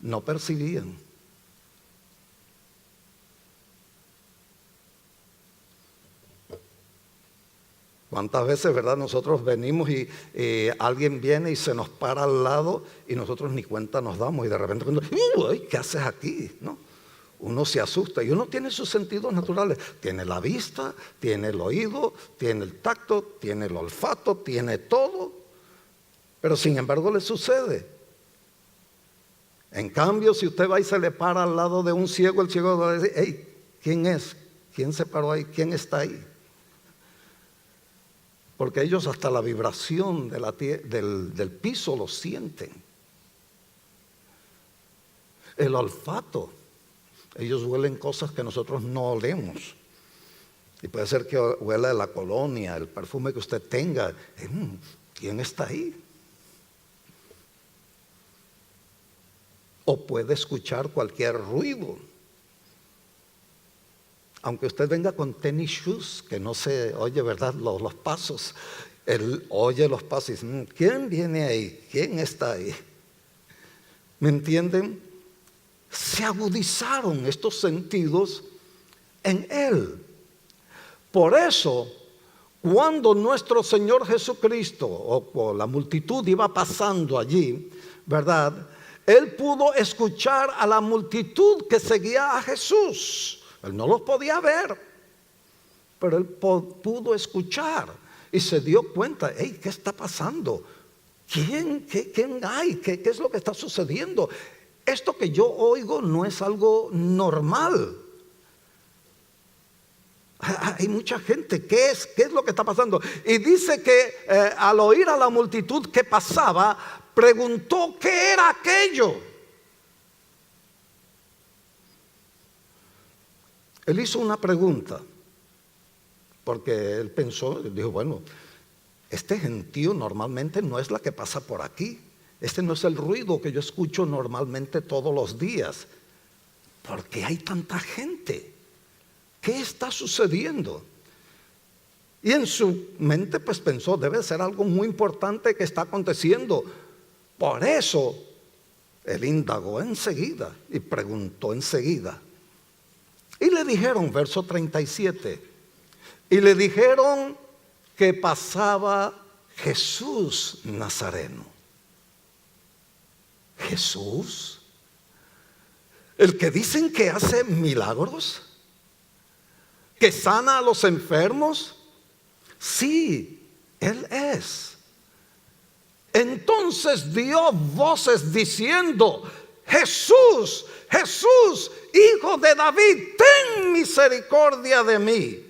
no percibían. ¿Cuántas veces, verdad, nosotros venimos y alguien viene y se nos para al lado y nosotros ni cuenta nos damos y de repente, ¿qué haces aquí? ¿No? Uno se asusta y uno tiene sus sentidos naturales. Tiene la vista, tiene el oído, tiene el tacto, tiene el olfato, tiene todo. Pero sin embargo le sucede. En cambio, si usted va y se le para al lado de un ciego, el ciego va a decir, hey, ¿quién es? ¿Quién se paró ahí? ¿Quién está ahí? Porque ellos hasta la vibración de del piso lo sienten. El olfato. Ellos huelen cosas que nosotros no olemos. Y puede ser que huela la colonia, el perfume que usted tenga. ¿Quién está ahí? O puede escuchar cualquier ruido. Aunque usted venga con tennis shoes, que no se oye, ¿verdad? Los pasos. Él oye los pasos y dice, ¿quién viene ahí? ¿Quién está ahí? ¿Me entienden? Se agudizaron estos sentidos en Él. Por eso, cuando nuestro Señor Jesucristo o la multitud iba pasando allí, ¿verdad? Él pudo escuchar a la multitud que seguía a Jesús. Él no los podía ver, pero él pudo escuchar y se dio cuenta, hey, ¿qué está pasando? ¿Quién hay? ¿Qué es lo que está sucediendo? Esto que yo oigo no es algo normal. Hay mucha gente, ¿qué es lo que está pasando? Y dice que al oír a la multitud que pasaba, preguntó qué era aquello. Él hizo una pregunta, porque él pensó, dijo, bueno, este gentío normalmente no es la que pasa por aquí. Este no es el ruido que yo escucho normalmente todos los días. ¿Por qué hay tanta gente? ¿Qué está sucediendo? Y en su mente pues pensó, debe ser algo muy importante que está aconteciendo. Por eso, él indagó enseguida y preguntó enseguida. Y le dijeron, verso 37, y le dijeron que pasaba Jesús Nazareno. Jesús, el que dicen que hace milagros, que sana a los enfermos, sí, Él es. Entonces dio voces diciendo, Jesús, Jesús, Hijo de David, ten misericordia de mí.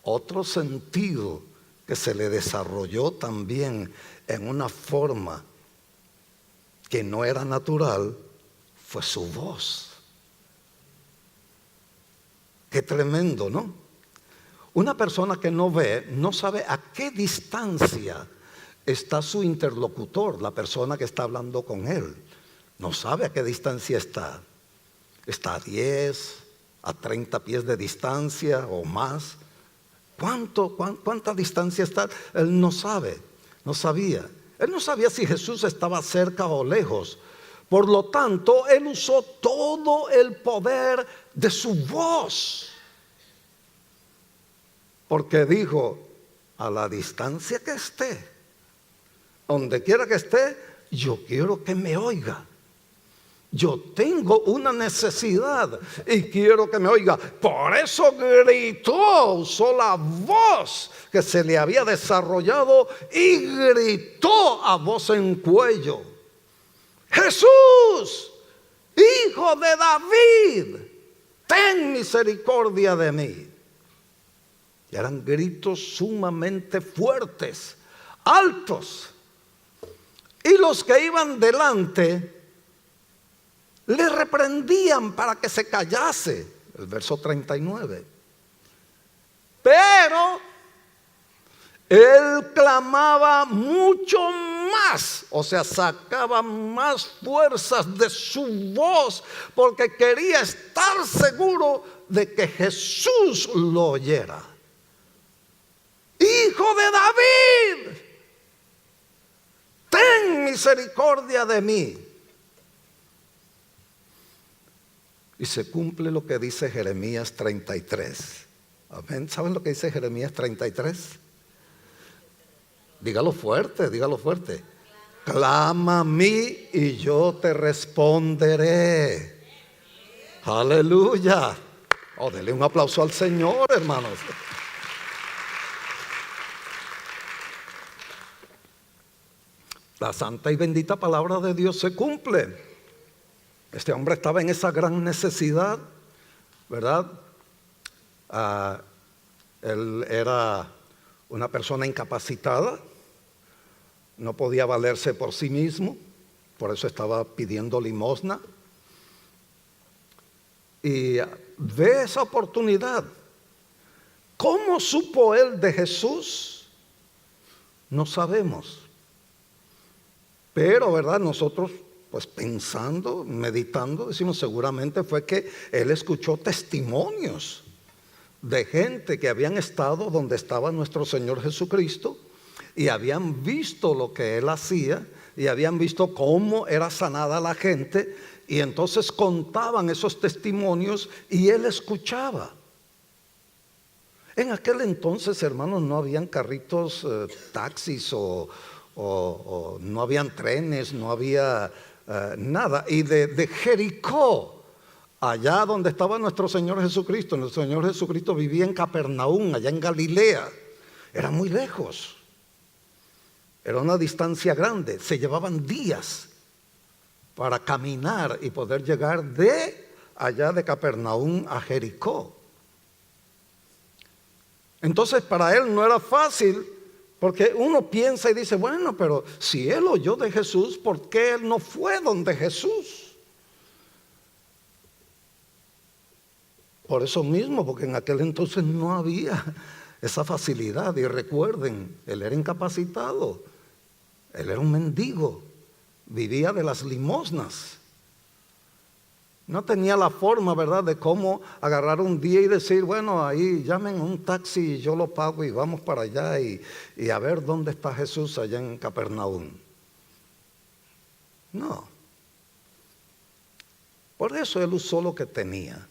Otro sentido que se le desarrolló también en una forma que no era natural fue su voz. Qué tremendo, ¿no? Una persona que no ve no sabe a qué distancia está su interlocutor, la persona que está hablando con él. No sabe a qué distancia está. Está a 10, a 30 pies de distancia o más. ¿Cuánta distancia está? Él no sabe, no sabía. Él no sabía si Jesús estaba cerca o lejos, Por lo tanto, él usó todo el poder de su voz. Porque dijo, a la distancia que esté, donde quiera que esté, yo quiero que me oiga. Yo tengo una necesidad y quiero que me oiga. Por eso gritó, usó la voz que se le había desarrollado y gritó a voz en cuello: Jesús, Hijo de David, ten misericordia de mí. Y eran gritos sumamente fuertes, altos. Y los que iban delante le reprendían para que se callase. El verso 39. Pero él clamaba mucho más, o sea, sacaba más fuerzas de su voz, porque quería estar seguro de que Jesús lo oyera. Hijo de David, ten misericordia de mí. Y se cumple lo que dice Jeremías 33. Amén. ¿Saben lo que dice Jeremías 33? Dígalo fuerte, dígalo fuerte. Clama a mí y yo te responderé. Aleluya. Oh, denle un aplauso al Señor, hermanos. La santa y bendita palabra de Dios se cumple. Este hombre estaba en esa gran necesidad, ¿verdad? Él era una persona incapacitada, no podía valerse por sí mismo, por eso estaba pidiendo limosna. Y ve esa oportunidad. ¿Cómo supo él de Jesús? No sabemos. Pero, ¿verdad? Nosotros, pues pensando, meditando, decimos seguramente fue que él escuchó testimonios de gente que habían estado donde estaba nuestro Señor Jesucristo y habían visto lo que él hacía y habían visto cómo era sanada la gente, y entonces contaban esos testimonios y él escuchaba. En aquel entonces, hermanos, no habían carritos, taxis o no habían trenes, no había nada. Y de Jericó, allá donde estaba nuestro Señor Jesucristo, nuestro Señor Jesucristo vivía en Capernaum, allá en Galilea. Era muy lejos, era una distancia grande, se llevaban días para caminar y poder llegar de allá de Capernaum a Jericó. Entonces para él no era fácil, porque uno piensa y dice, bueno, pero si él oyó de Jesús, ¿por qué él no fue donde Jesús? Por eso mismo, porque en aquel entonces no había esa facilidad. Y recuerden, él era incapacitado, él era un mendigo, vivía de las limosnas. No tenía la forma, ¿verdad?, de cómo agarrar un día y decir, bueno, ahí llamen un taxi y yo lo pago y vamos para allá y a ver dónde está Jesús allá en Capernaum. No. Por eso él usó lo que tenía.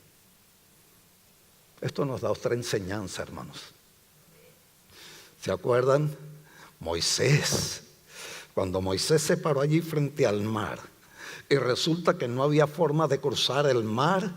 Esto nos da otra enseñanza, hermanos. ¿Se acuerdan? Moisés. Cuando Moisés se paró allí frente al mar y resulta que no había forma de cruzar el mar,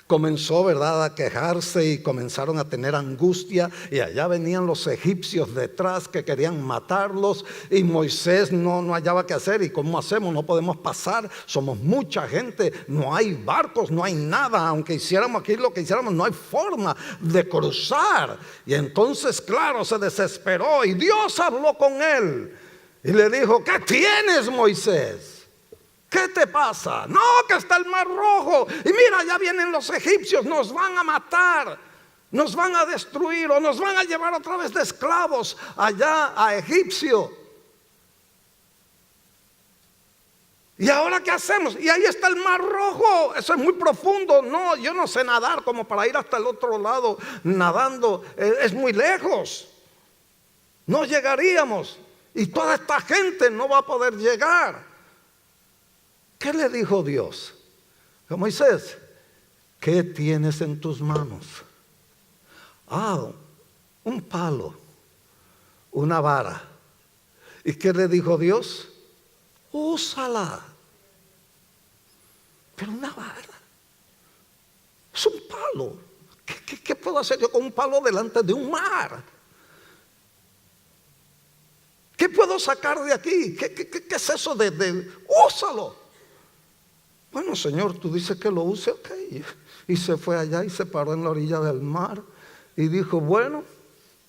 comenzó, ¿verdad?, a quejarse y comenzaron a tener angustia, y allá venían los egipcios detrás que querían matarlos, y Moisés no hallaba qué hacer. ¿Y cómo hacemos? No podemos pasar, somos mucha gente, no hay barcos, no hay nada, aunque hiciéramos aquí lo que hiciéramos, no hay forma de cruzar. Y entonces, claro, se desesperó y Dios habló con él y le dijo, ¿qué tienes, Moisés? ¿Qué te pasa? No, que está el mar rojo y mira, ya vienen los egipcios, nos van a matar, nos van a destruir o nos van a llevar otra vez de esclavos allá a Egipcio. ¿Y ahora qué hacemos? Y ahí está el mar rojo, eso es muy profundo. No, yo no sé nadar como para ir hasta el otro lado nadando, es muy lejos, no llegaríamos y toda esta gente no va a poder llegar. ¿Qué le dijo Dios? A Moisés, ¿qué tienes en tus manos? Un palo, una vara. ¿Y qué le dijo Dios? Úsala. Pero una vara es un palo. ¿Qué puedo hacer yo con un palo delante de un mar? ¿Qué puedo sacar de aquí? ¿Qué es eso de úsalo? Bueno, Señor, tú dices que lo use, ok. Y se fue allá y se paró en la orilla del mar y dijo, bueno,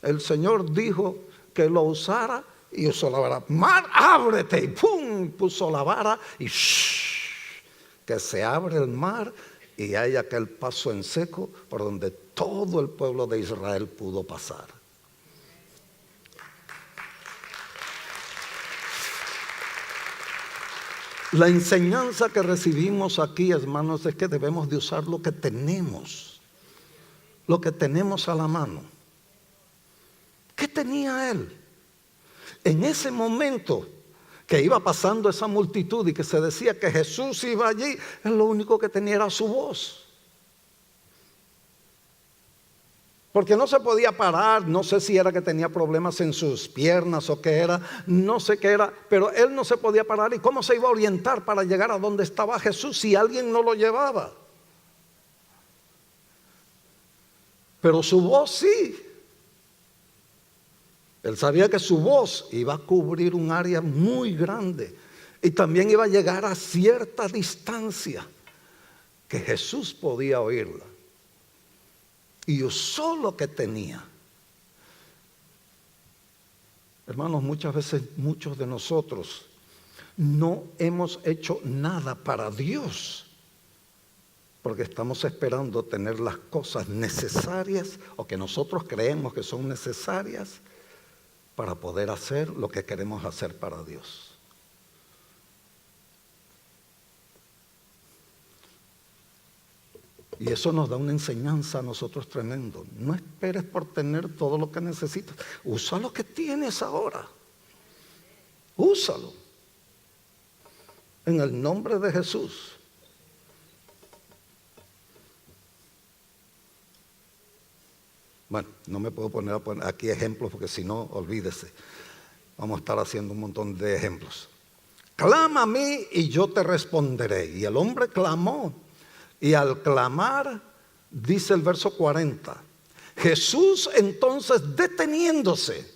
el Señor dijo que lo usara y usó la vara. Mar, ábrete. Y pum, puso la vara y que se abre el mar y hay aquel paso en seco por donde todo el pueblo de Israel pudo pasar. La enseñanza que recibimos aquí, hermanos, es que debemos de usar lo que tenemos a la mano. ¿Qué tenía él? En ese momento que iba pasando esa multitud y que se decía que Jesús iba allí, él lo único que tenía era su voz. Porque no se podía parar, no sé si era que tenía problemas en sus piernas o qué era, no sé qué era, pero él no se podía parar. ¿Y cómo se iba a orientar para llegar a donde estaba Jesús si alguien no lo llevaba? Pero su voz sí. Él sabía que su voz iba a cubrir un área muy grande y también iba a llegar a cierta distancia que Jesús podía oírla. Y usó lo que tenía. Hermanos, muchas veces muchos de nosotros no hemos hecho nada para Dios porque estamos esperando tener las cosas necesarias o que nosotros creemos que son necesarias para poder hacer lo que queremos hacer para Dios. Y eso nos da una enseñanza a nosotros tremendo. No esperes por tener todo lo que necesitas. Usa lo que tienes ahora. Úsalo. En el nombre de Jesús. Bueno, no me puedo poner aquí ejemplos porque si no, olvídese. Vamos a estar haciendo un montón de ejemplos. Clama a mí y yo te responderé. Y el hombre clamó. Y al clamar, dice el verso 40, Jesús entonces deteniéndose,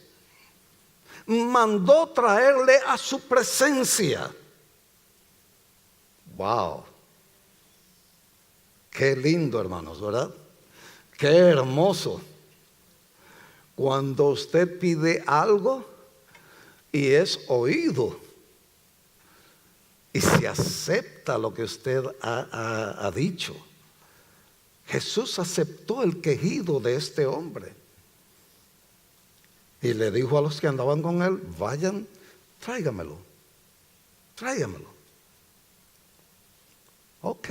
mandó traerle a su presencia. Wow. Qué lindo, hermanos, ¿verdad? Qué hermoso. Cuando usted pide algo y es oído. Y se acepta lo que usted ha dicho. Jesús aceptó el quejido de este hombre. Y le dijo a los que andaban con él, vayan, tráigamelo. Tráigamelo. Ok.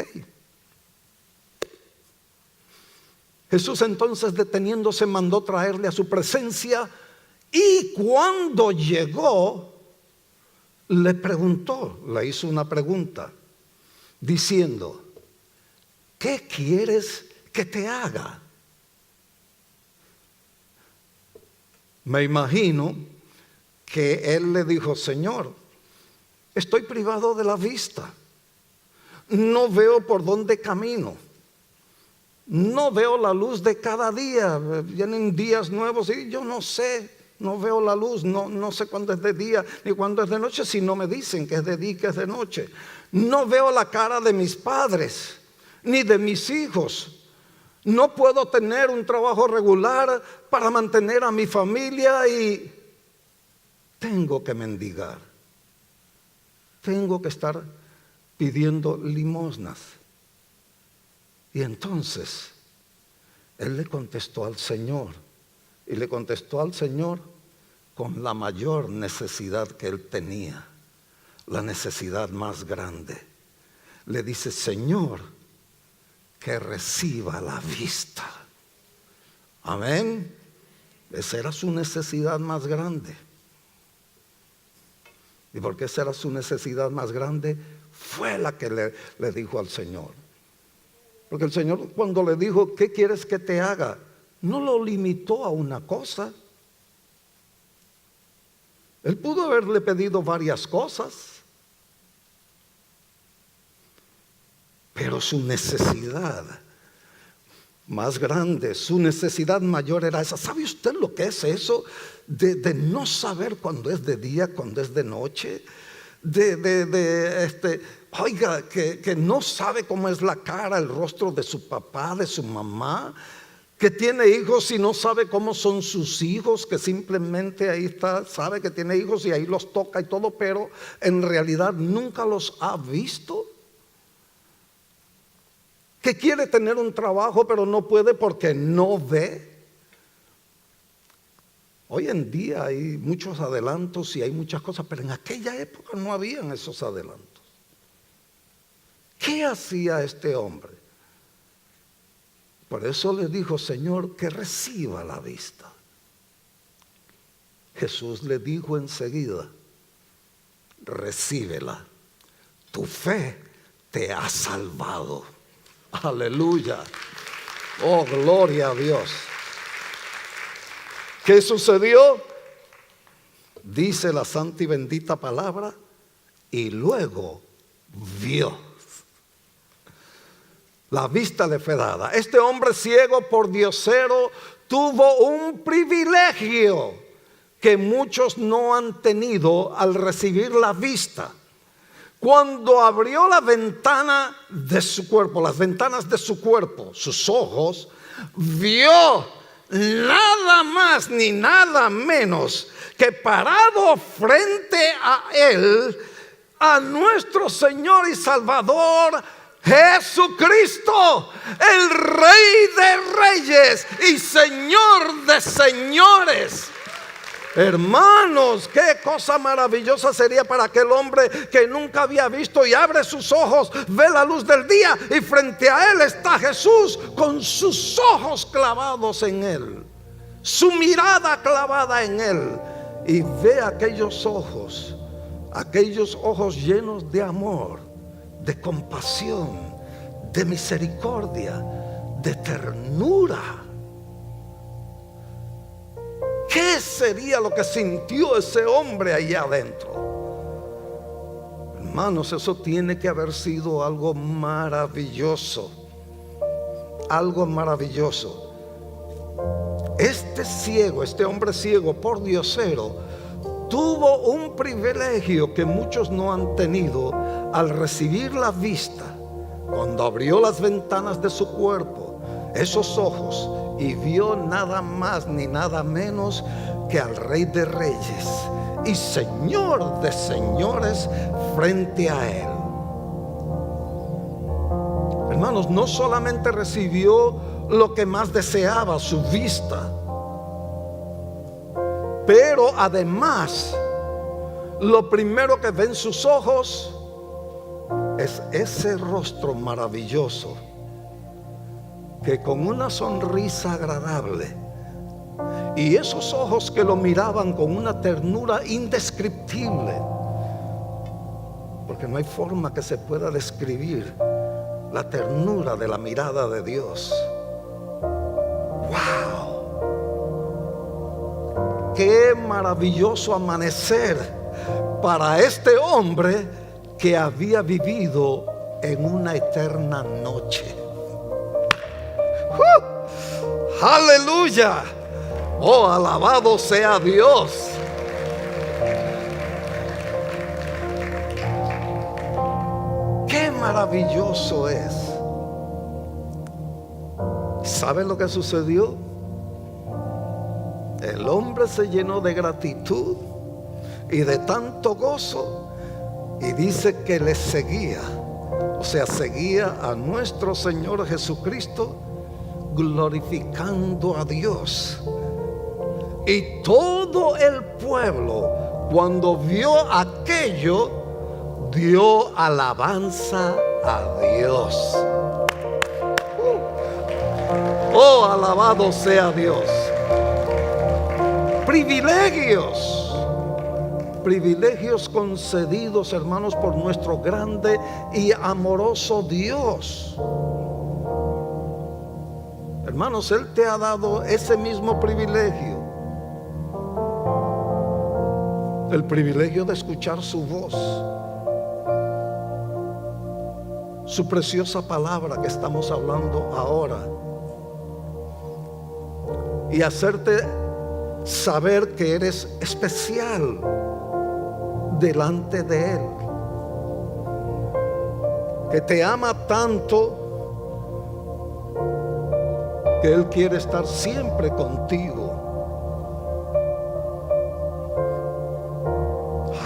Jesús entonces deteniéndose mandó traerle a su presencia. Y cuando llegó, le preguntó, le hizo una pregunta, diciendo, ¿qué quieres que te haga? Me imagino que él le dijo, Señor, estoy privado de la vista, no veo por dónde camino, no veo la luz de cada día, vienen días nuevos y yo no sé. No veo la luz, no sé cuándo es de día ni cuándo es de noche, si no me dicen que es de día y que es de noche. No veo la cara de mis padres, ni de mis hijos. No puedo tener un trabajo regular para mantener a mi familia y tengo que mendigar. Tengo que estar pidiendo limosnas. Y entonces, él le contestó al Señor. Y le contestó al Señor con la mayor necesidad que él tenía, la necesidad más grande. Le dice, Señor, que reciba la vista. Amén. Esa era su necesidad más grande. ¿Y por qué esa era su necesidad más grande? fue la que le dijo al Señor. Porque el Señor, cuando le dijo, ¿qué quieres que te haga?, no lo limitó a una cosa. Él pudo haberle pedido varias cosas, pero su necesidad más grande, su necesidad mayor era esa. ¿Sabe usted lo que es eso? De no saber cuándo es de día, cuándo es de noche. Oiga, que no sabe cómo es la cara, el rostro de su papá, de su mamá, que tiene hijos y no sabe cómo son sus hijos, que simplemente ahí está, sabe que tiene hijos y ahí los toca y todo, pero en realidad nunca los ha visto. Que quiere tener un trabajo pero no puede porque no ve. Hoy en día hay muchos adelantos y hay muchas cosas, pero en aquella época no habían esos adelantos. ¿Qué hacía este hombre? Por eso le dijo, Señor, que reciba la vista. Jesús le dijo enseguida, recíbela, tu fe te ha salvado. Aleluya. Oh, gloria a Dios. ¿Qué sucedió? Dice la santa y bendita palabra, y luego vio. La vista le fue dada. Este hombre ciego por diosero tuvo un privilegio que muchos no han tenido al recibir la vista. Cuando abrió la ventana de su cuerpo, las ventanas de su cuerpo, sus ojos, vio nada más ni nada menos que parado frente a él, a nuestro Señor y Salvador Jesucristo, el Rey de Reyes y Señor de Señores. Hermanos, qué cosa maravillosa sería para aquel hombre que nunca había visto y abre sus ojos, ve la luz del día y frente a él está Jesús con sus ojos clavados en él, su mirada clavada en él, y ve aquellos ojos llenos de amor, de compasión, de misericordia, de ternura. ¿Qué sería lo que sintió ese hombre allá adentro? Hermanos, eso tiene que haber sido algo maravilloso. Algo maravilloso. Este hombre ciego por diosero, tuvo un privilegio que muchos no han tenido al recibir la vista. Cuando abrió las ventanas de su cuerpo, esos ojos, y vio nada más ni nada menos que al Rey de Reyes y Señor de Señores frente a él. Hermanos, no solamente recibió lo que más deseaba, su vista, pero además lo primero que ven sus ojos es ese rostro maravilloso, que con una sonrisa agradable y esos ojos que lo miraban con una ternura indescriptible, porque no hay forma que se pueda describir la ternura de la mirada de Dios. ¡Wow! ¡Qué maravilloso amanecer para este hombre que había vivido en una eterna noche! ¡Aleluya! ¡Oh, alabado sea Dios! ¡Qué maravilloso es! ¿Saben lo que sucedió? El hombre se llenó de gratitud y de tanto gozo, y dice que le seguía, o sea, seguía a nuestro Señor Jesucristo, glorificando a Dios. Y todo el pueblo, cuando vio aquello, dio alabanza a Dios. Oh, alabado sea Dios. Privilegios. privilegios concedidos, hermanos, por nuestro grande y amoroso Dios. Hermanos, Él te ha dado ese mismo privilegio. El privilegio de escuchar su voz, su preciosa palabra que estamos hablando ahora, y hacerte saber que eres especial delante de Él, que te ama tanto que Él quiere estar siempre contigo.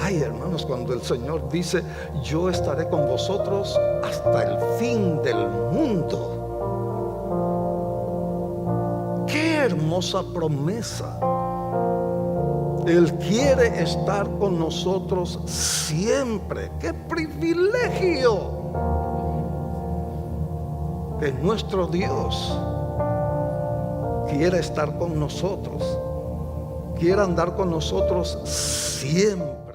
Ay, hermanos, cuando el Señor dice: yo estaré con vosotros hasta el fin del mundo. Qué hermosa promesa. Él quiere estar con nosotros siempre. ¡Qué privilegio! Que nuestro Dios quiere estar con nosotros, quiere andar con nosotros siempre.